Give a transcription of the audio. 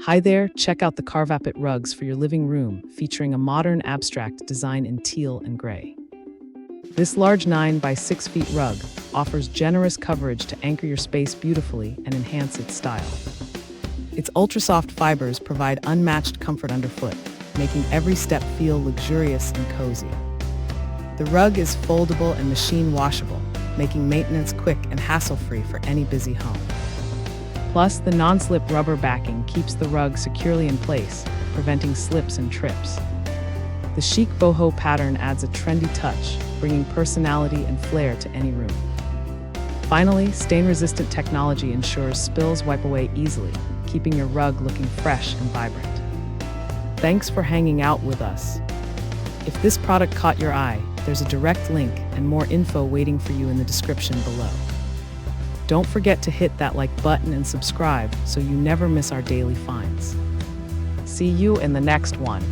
Hi there, check out the Carvapet Rugs for your living room, featuring a modern abstract design in teal and gray. This large 9 by 6 feet rug offers generous coverage to anchor your space beautifully and enhance its style. Its ultra-soft fibers provide unmatched comfort underfoot, making every step feel luxurious and cozy. The rug is foldable and machine washable, making maintenance quick and hassle-free for any busy home. Plus, the non-slip rubber backing keeps the rug securely in place, preventing slips and trips. The chic boho pattern adds a trendy touch, bringing personality and flair to any room. Finally, stain-resistant technology ensures spills wipe away easily, keeping your rug looking fresh and vibrant. Thanks for hanging out with us. If this product caught your eye, there's a direct link and more info waiting for you in the description below. Don't forget to hit that like button and subscribe so you never miss our daily finds. See you in the next one.